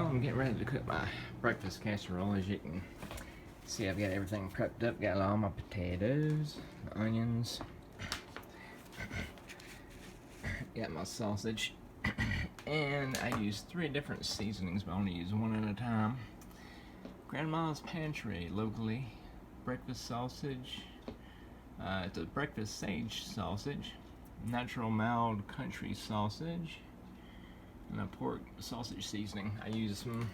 I'm getting ready to cook my breakfast casserole. As you can see, I've got everything prepped up. Got all my potatoes, the onions, got my sausage, and I use 3 different seasonings, but I only use one at a time. Grandma's Pantry, locally, breakfast sausage. It's a breakfast sage sausage, natural mild country sausage, and a pork sausage seasoning. I use them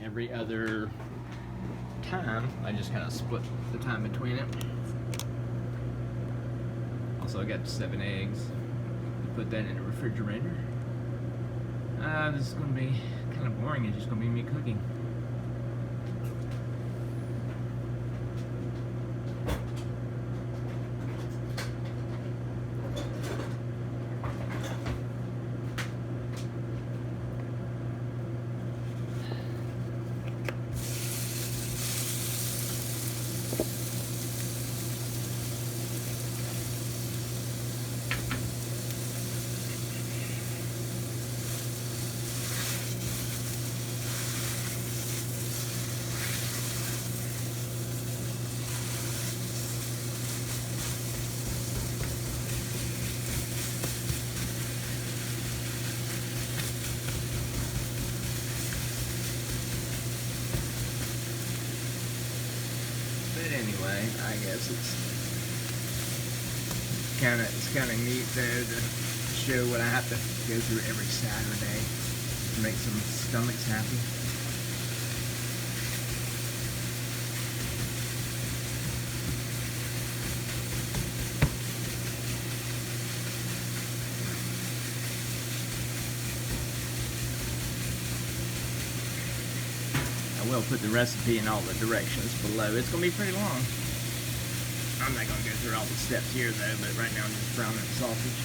every other time. I just kind of split the time between it. Also, I got 7 eggs. Put that in the refrigerator. This is going to be kind of boring. It's just going to be me cooking. Anyway, I guess it's kind of neat though to show what I have to go through every Saturday to make some stomachs happy. I will put the recipe and all the directions below. It's going to be pretty long. I'm not going to go through all the steps here though, but right now I'm just browning the sausage.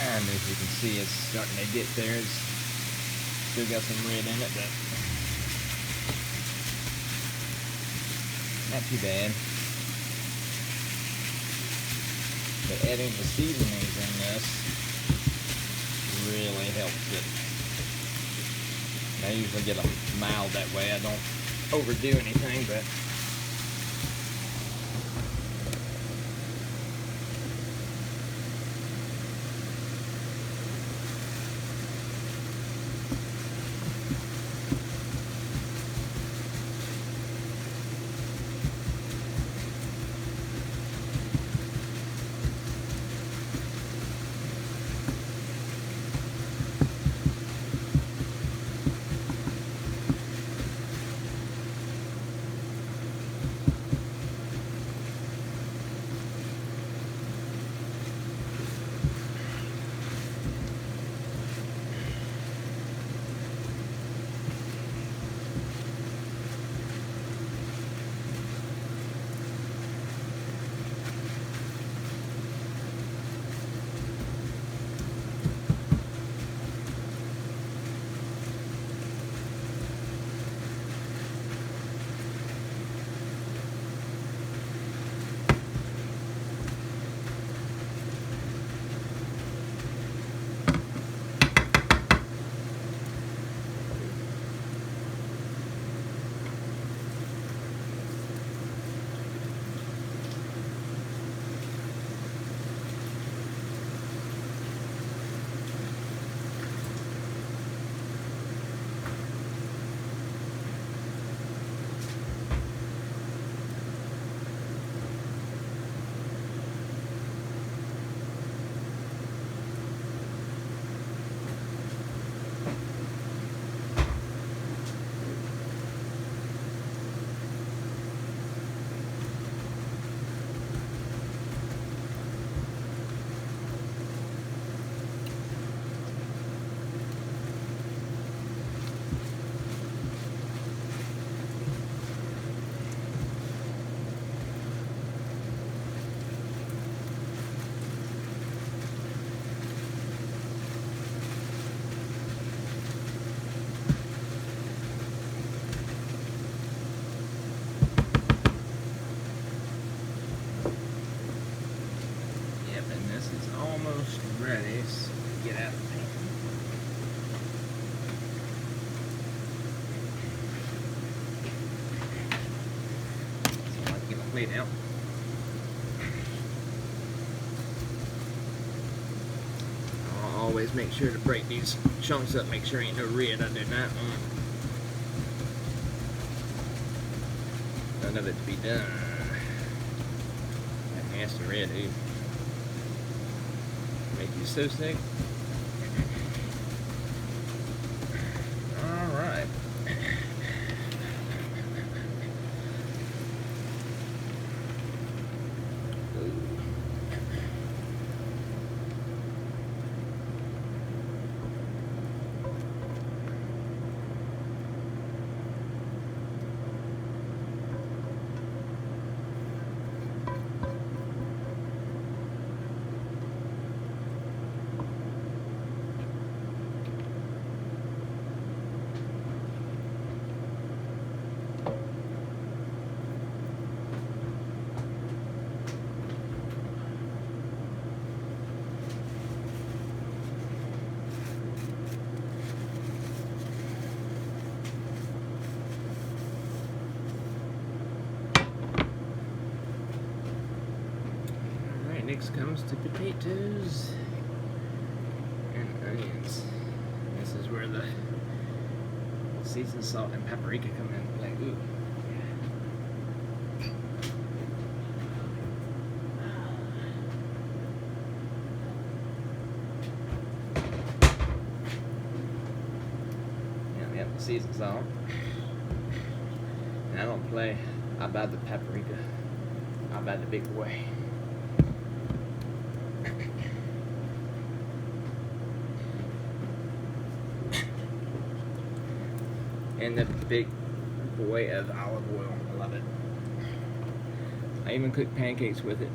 And as you can see, it's starting to get there. It's still got some red in it, but not too bad. But adding the seasonings in this really helps it. I usually get them mild that way. I don't overdo anything, but get out of the pan. So I like to get my plate out. I'll always make sure to break these chunks up, make sure ain't no red under that one. None of it to be done. That nasty red, dude. Make you so sick. Alright. Next comes to potatoes and onions. This is where the seasoned salt and paprika come in. Like, ooh. Yep, seasoned salt. And I don't play. I buy the paprika. I buy the big boy. And the big boy of olive oil. I love it. I even cook pancakes with it.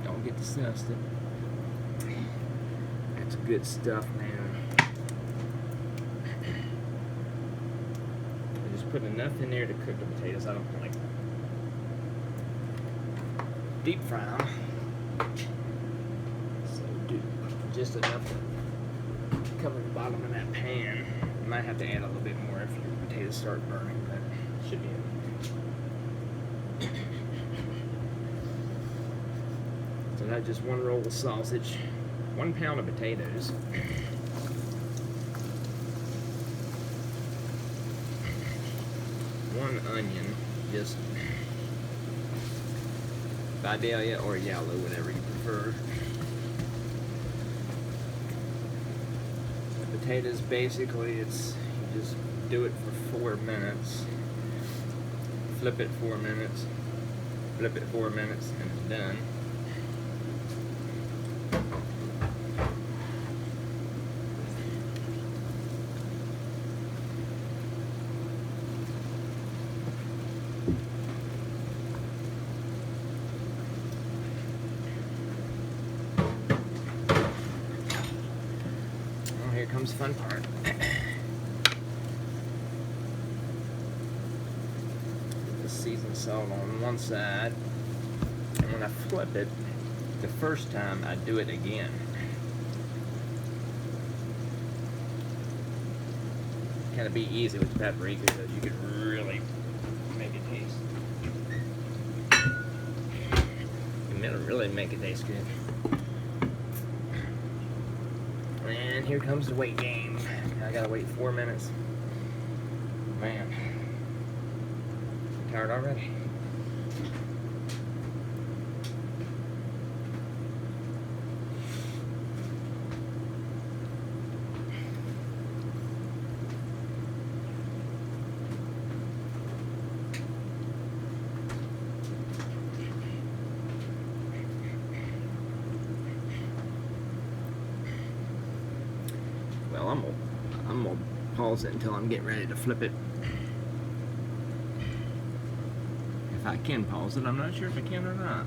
Don't get disgusted. That's good stuff, man. I just put enough in there to cook the potatoes. I don't like deep fry them. So do just enough to cover the bottom of that pan. You might have to add a little bit more if your potatoes start burning, but it should be okay. So that's just one roll of sausage, 1 pound of potatoes, one onion, just Vidalia or yellow, whatever you prefer. The potatoes, basically, it's you just do it for 4 minutes, flip it 4 minutes, flip it 4 minutes, and it's done. Here comes the fun part. The seasoned salt on one side, and when I flip it, the first time I do it again. Kind of be easy with the paprika because you can really make it taste. You can really make it taste good. And here comes the wait game. I gotta wait 4 minutes. Man, I'm tired already. Well, I'm gonna pause it until I'm getting ready to flip it. If I can pause it, I'm not sure if I can or not.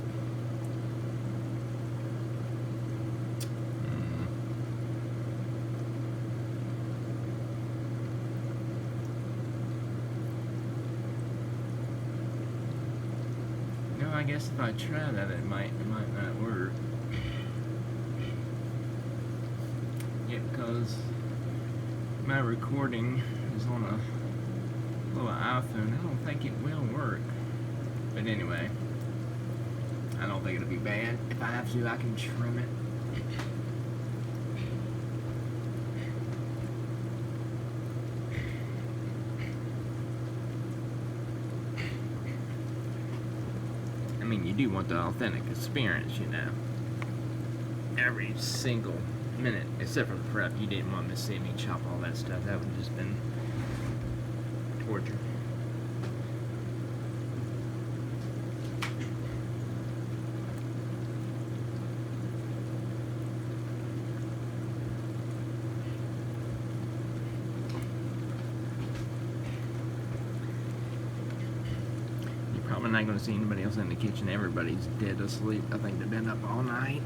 No, I guess if I try that, it might not work. Yeah, it because my recording is on a little iPhone. I don't think it will work. But anyway, I don't think it'll be bad. If I have to, I can trim it. I mean, you do want the authentic experience, you know. Every single minute, except for the prep, you didn't want to see me chop all that stuff. That would have just been torture. Probably not going to see anybody else in the kitchen. Everybody's dead asleep. I think they've been up all night.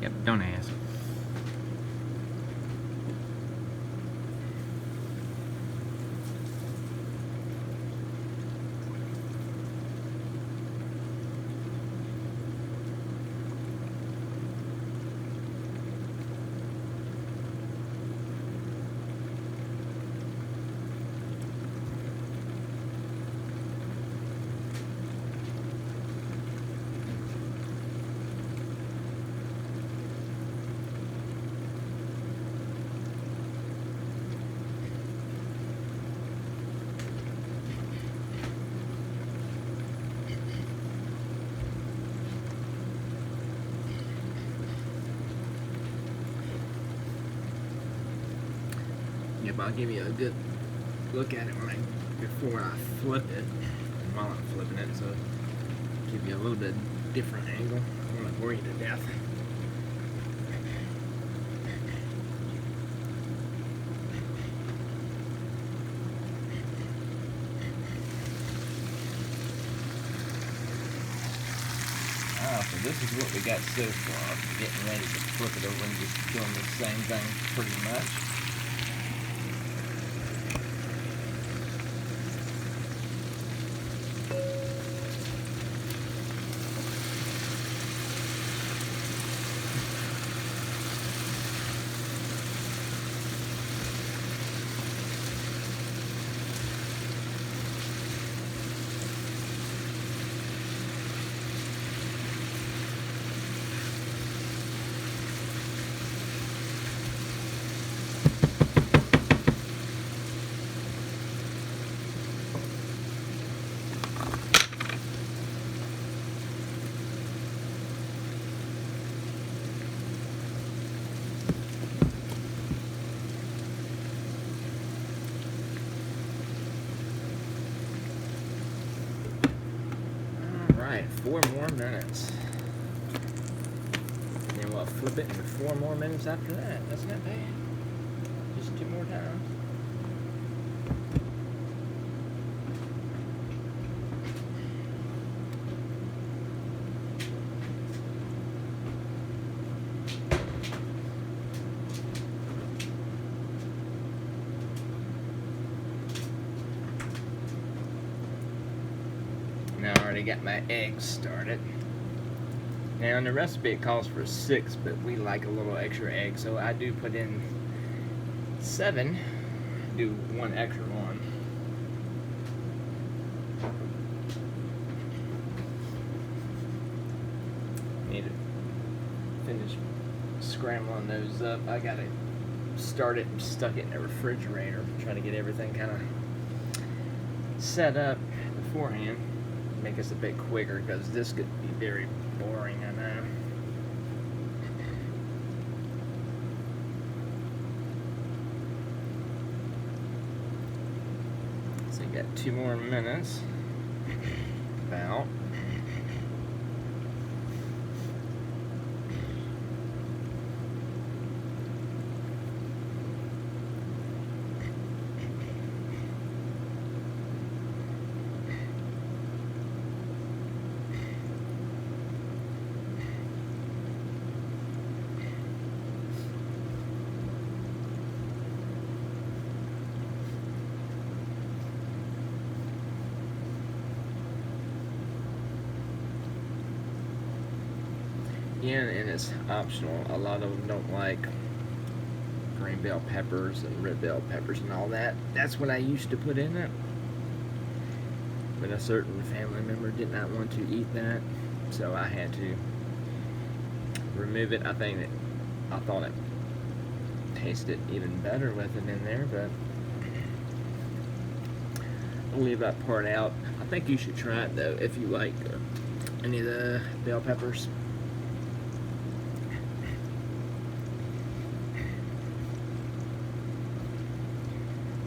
Yep, don't ask. Yep, I'll give you a good look at it before I flip it, and while I'm flipping it, so give you a little bit different angle. I don't want to bore you to death. So this is what we got so far. Getting ready to flip it over and just doing the same thing pretty much. Alright, 4 more minutes. And we'll flip it in 4 more minutes after that. That's not bad. Just 2 more times. Now I already got my eggs started. Now in the recipe it calls for 6, but we like a little extra egg, so I do put in 7. Do 1 extra one. Need to finish scrambling those up. I gotta start it and stuck it in the refrigerator. Try to get everything kind of set up beforehand. Make us a bit quicker, because this could be very boring, I know. So you got 2 more minutes. About. again, and it's optional. A lot of them don't like green bell peppers and red bell peppers and all that. That's what I used to put in it. But a certain family member did not want to eat that, so I had to remove it. I thought it tasted even better with it in there, but I'll leave that part out. I think you should try it though if you like any of the bell peppers.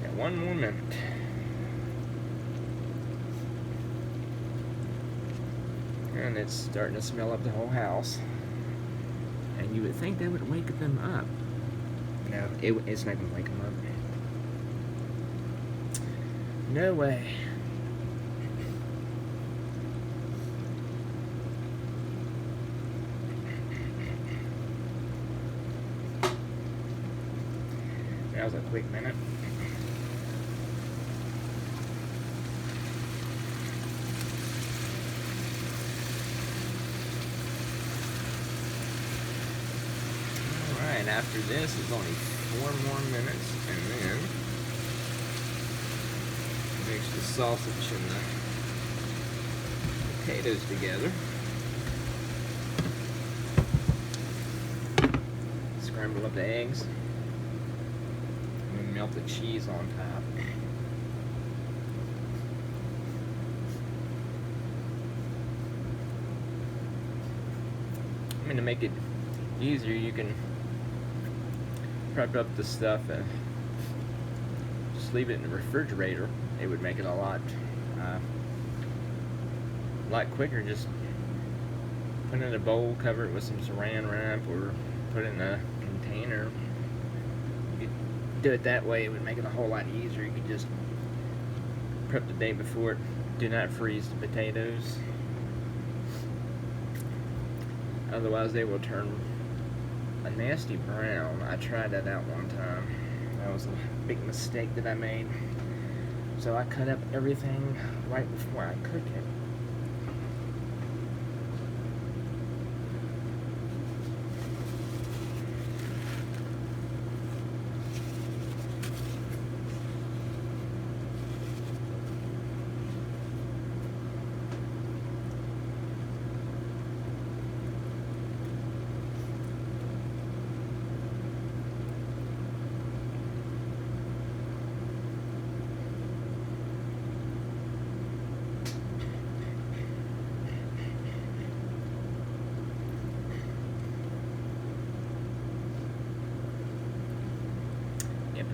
Got one more minute. And it's starting to smell up the whole house. And you would think that would wake them up. No, it's not going to wake them up. No way. That was a quick minute. Alright, after this is only 4 more minutes, and then mix the sausage and the potatoes together. Scramble up the eggs. And melt the cheese on top. I mean, to make it easier, you can prep up the stuff and just leave it in the refrigerator. It would make it a lot quicker. Just put it in a bowl, cover it with some saran wrap, or put it in a container. You could do it that way, it would make it a whole lot easier. You could just prep the day before it. Do not freeze the potatoes, otherwise they will turn a nasty brown. I tried that out one time. That was a big mistake that I made. So I cut up everything right before I cook it.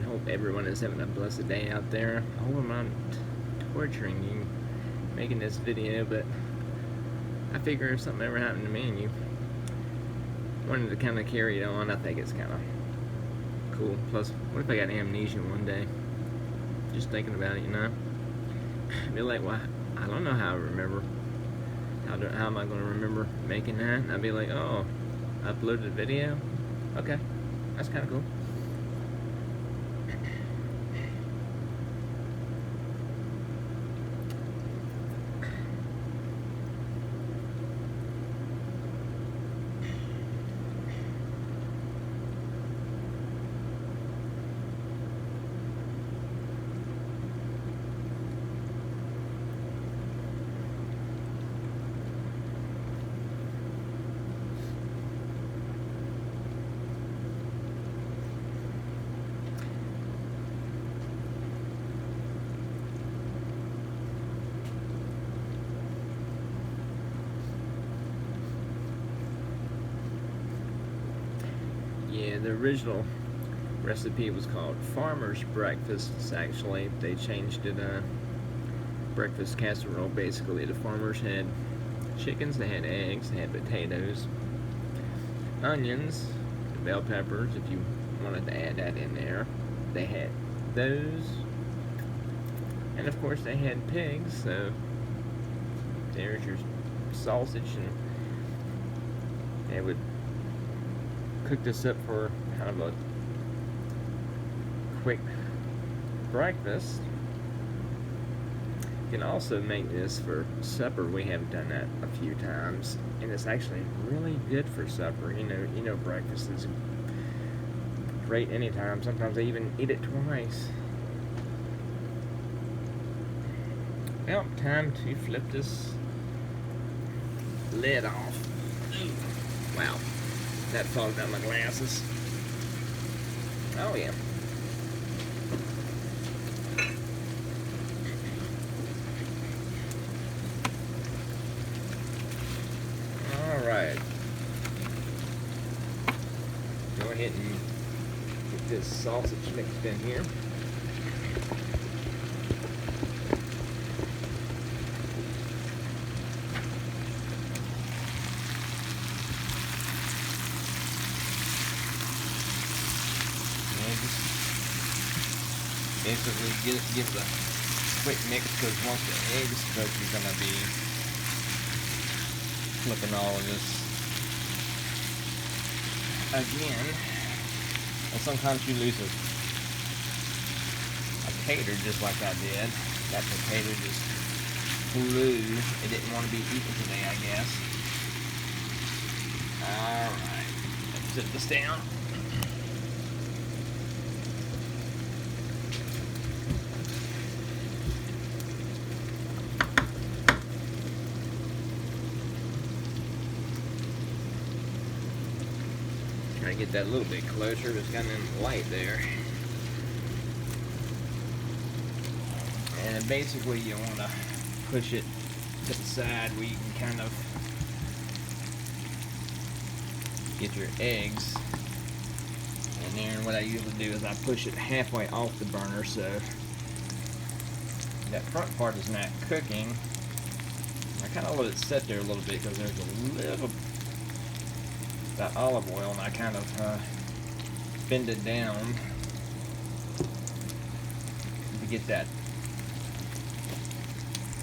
Hope everyone is having a blessed day out there. I hope I'm not torturing you making this video, but I figure if something ever happened to me and you wanted to kind of carry it on, I think it's kind of cool. Plus, what if I got amnesia one day? Just thinking about it, you know? I'd be like, well, I don't know how I remember. How am I going to remember making that? And I'd be like, oh, I uploaded a video? Okay, that's kind of cool. Yeah, the original recipe was called Farmer's Breakfast. Actually, they changed it. Breakfast Casserole. Basically, the farmers had chickens, they had eggs, they had potatoes, onions, bell peppers. If you wanted to add that in there, they had those, and of course, they had pigs. So there's your sausage, and they would cook this up for kind of a quick breakfast. You can also make this for supper. We have done that a few times, and it's actually really good for supper. You know, breakfast is great anytime. Sometimes I even eat it twice. Well, time to flip this lid off. Ooh. Wow, that fogged out my glasses. Oh yeah. Alright. Go ahead and get this sausage mixed in here. Basically give it a quick mix, because once the eggs cook, you're going to be flipping all of this again. And sometimes you lose a potato just like I did. That potato just flew. It didn't want to be eaten today, I guess. Alright, let's sit this down. Try to get that a little bit closer, but it's got in light there. And basically you want to push it to the side where you can kind of get your eggs. And then what I usually do is I push it halfway off the burner, so that front part is not cooking. I kind of let it sit there a little bit because there's a little that olive oil, and I kind of bend it down to get that.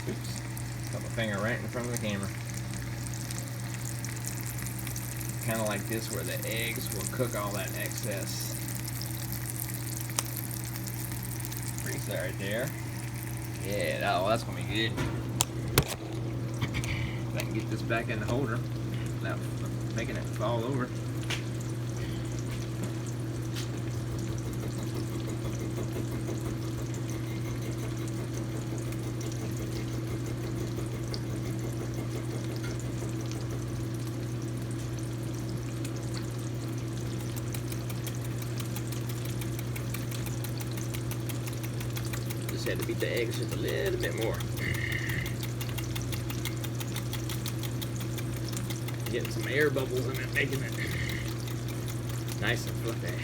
Oops, put my finger right in front of the camera. Kind of like this, where the eggs will cook all that excess. Freeze that right there. Yeah, oh, that's gonna be good. If I can get this back in the holder without making it fall over. Just had to beat the eggs just a little bit more. Getting some air bubbles in it, making it nice and fluffy.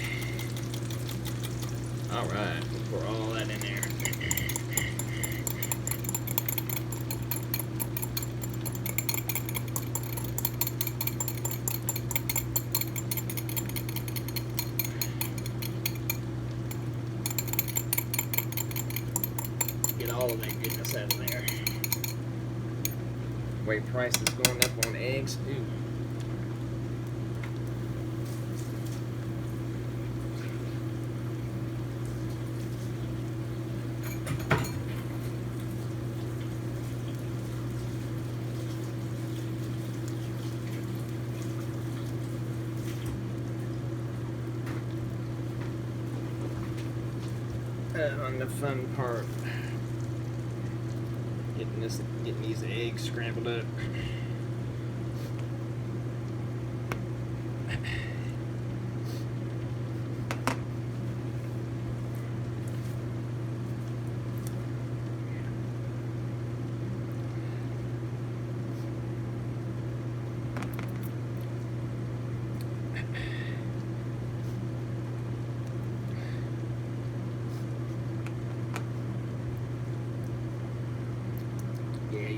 Alright, we'll pour all that in there. Get all of that goodness out of there. The way price is going up on eggs. Ooh. On the fun part, getting these eggs scrambled up.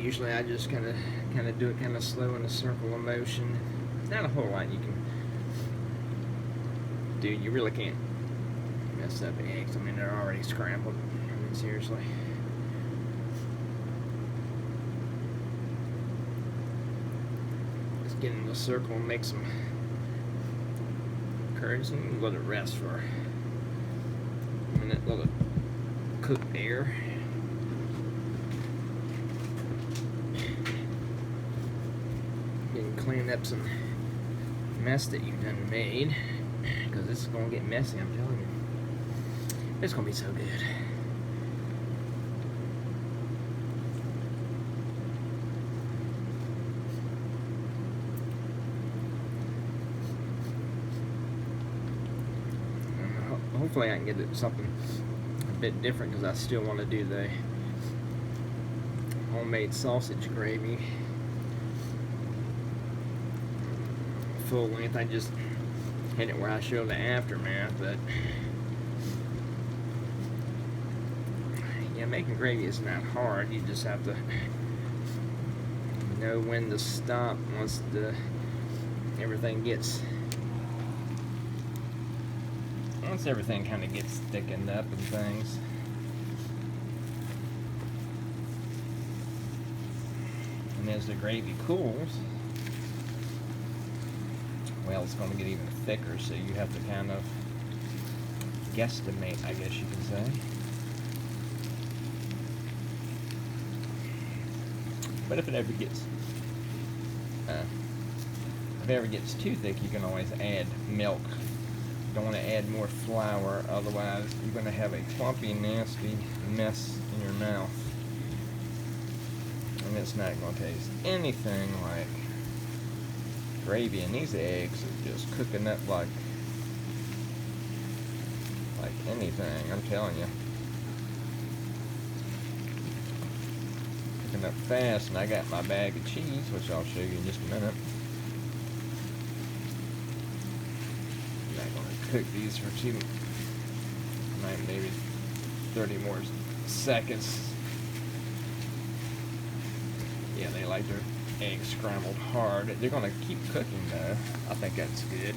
Usually I just kind of do it kind of slow in a circle of motion. It's not a whole lot you can do. You really can't mess up eggs. I mean, they're already scrambled. I mean, seriously. Just get in the circle and make some curds and let it rest for a minute. Let it cook there. up some mess that you've done made, because this is gonna get messy, I'm telling you. It's gonna be so good. Hopefully I can get it something a bit different, because I still want to do the homemade sausage gravy full length. I just hit it where I show the aftermath, but yeah, making gravy is not hard. You just have to know when to stop once everything kind of gets thickened up and things. And as the gravy cools, well, it's going to get even thicker, so you have to kind of guesstimate, I guess you can say. But if it ever gets too thick, you can always add milk. You don't want to add more flour, otherwise you're going to have a clumpy, nasty mess in your mouth. And it's not going to taste anything like gravy. And these eggs are just cooking up like anything, I'm telling you. Cooking up fast, and I got my bag of cheese, which I'll show you in just a minute. I'm not going to cook these for maybe 30 more seconds. Yeah, they like their eggs scrambled hard. They're going to keep cooking though. I think that's good.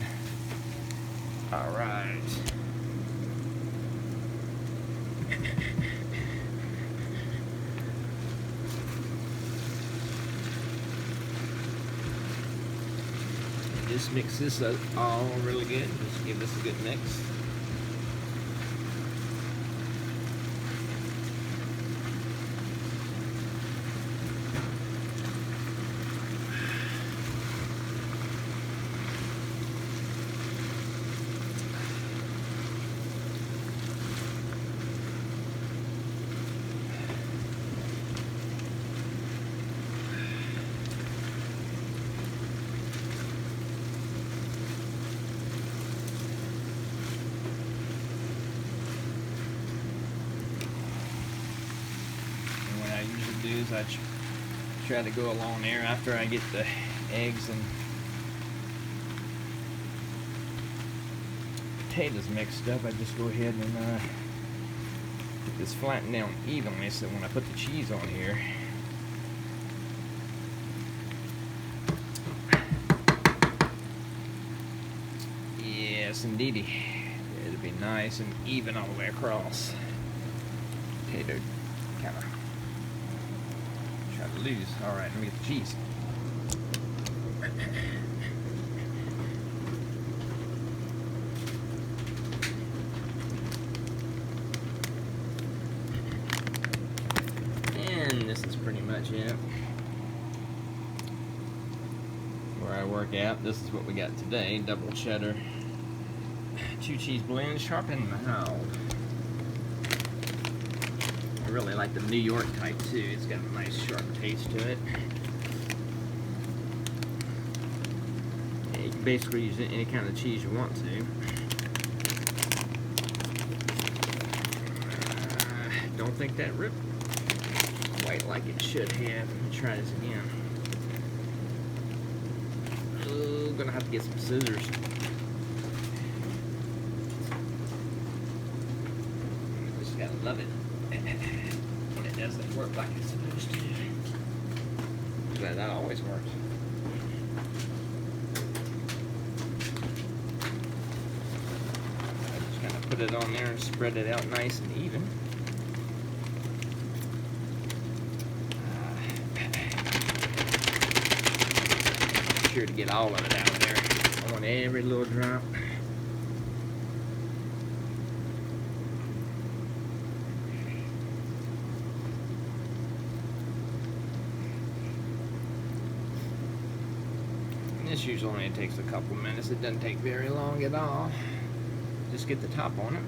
Alright. Just mix this up all really good. Just give this a good mix. I try to go along there after I get the eggs and potatoes mixed up. I just go ahead and get this flattened down evenly, so when I put the cheese on here, yes indeedy, it'll be nice and even all the way across. Potato kind of loose. Alright, let me get the cheese. And this is pretty much it. Where I work out, this is what we got today. Double cheddar, 2 cheese blends, sharp and mild. I really like the New York type too. It's got a nice sharp taste to it. Yeah, you can basically use any kind of cheese you want to. Don't think that ripped quite like it should have. Let me try this again. Oh, gonna have to get some scissors. Just gotta love it when it doesn't work like it's supposed to. But that always works. I just kind of put it on there and spread it out nice and even. Be sure to get all of it out of there. I want every little drop. This usually only takes a couple minutes. It doesn't take very long at all. Just get the top on it.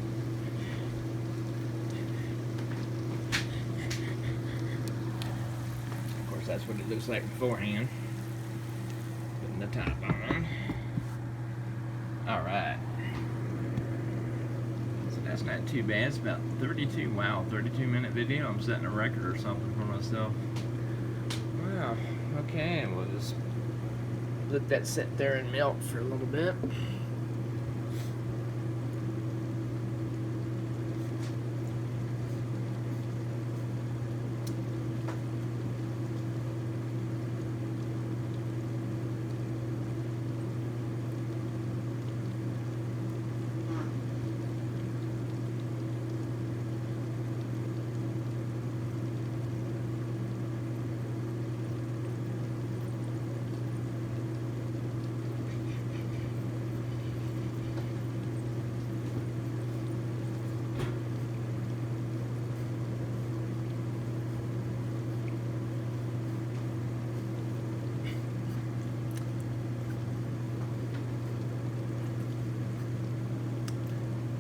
Of course, that's what it looks like beforehand. Putting the top on. Alright. So that's not too bad. It's about 32. Wow, 32-minute video. I'm setting a record or something for myself. Wow. Okay, we'll just let that sit there and melt for a little bit.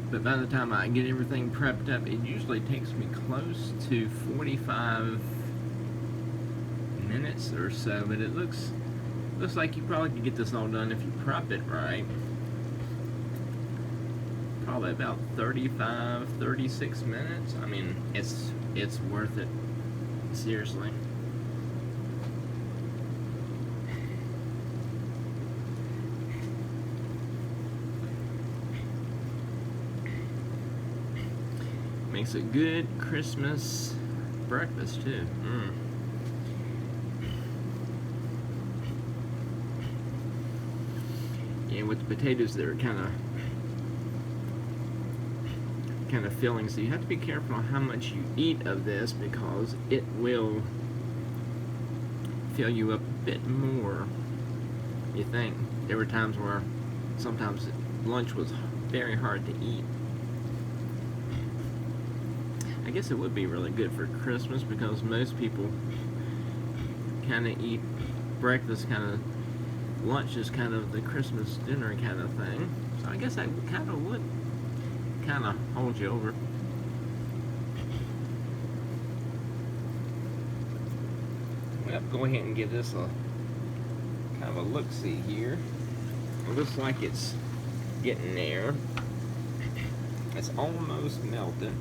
But by the time I get everything prepped up, it usually takes me close to 45 minutes or so. But it looks like you probably could get this all done if you prep it right. Probably about 35, 36 minutes. I mean, it's worth it. Seriously. Makes a good Christmas breakfast too. Yeah, with the potatoes, they're kind of filling, so you have to be careful on how much you eat of this because it will fill you up a bit more. You think there were times where sometimes lunch was very hard to eat. I guess it would be really good for Christmas because most people kind of eat breakfast, lunch is kind of the Christmas dinner kind of thing. So I guess that kind of would hold you over. Well, go ahead and give this a kind of a look-see here. It looks like it's getting there. It's almost melted.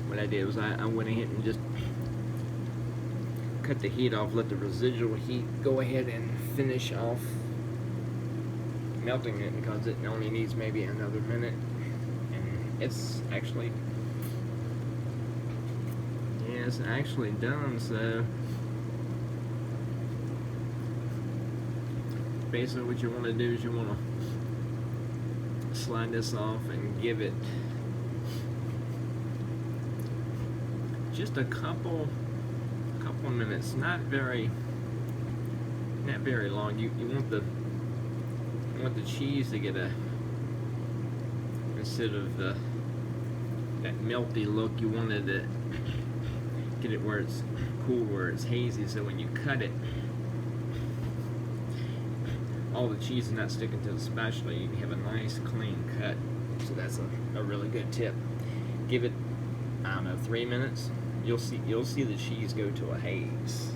What I did was I went ahead and just cut the heat off, let the residual heat go ahead and finish off melting it because it only needs maybe another minute. And it's actually done. So basically what you want to do is you want to slide this off and give it just a couple minutes, not very long. You want the cheese to get instead of that melty look, you wanted to get it where it's cool, where it's hazy, so when you cut it, all the cheese is not sticking to the spatula. You have a nice clean cut. So that's a really good tip. Give it, I don't know, 3 minutes. You'll see the cheese go to a haze.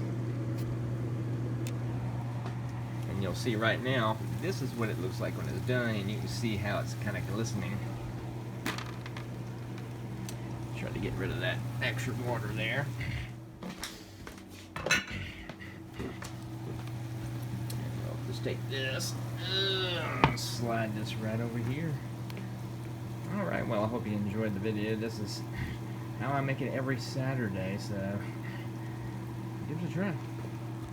And you'll see right now, this is what it looks like when it's done, and you can see how it's kind of glistening. Try to get rid of that extra water there. And we'll just take this, slide this right over here. Alright, well, I hope you enjoyed the video. This is how I make it every Saturday, so give it a try.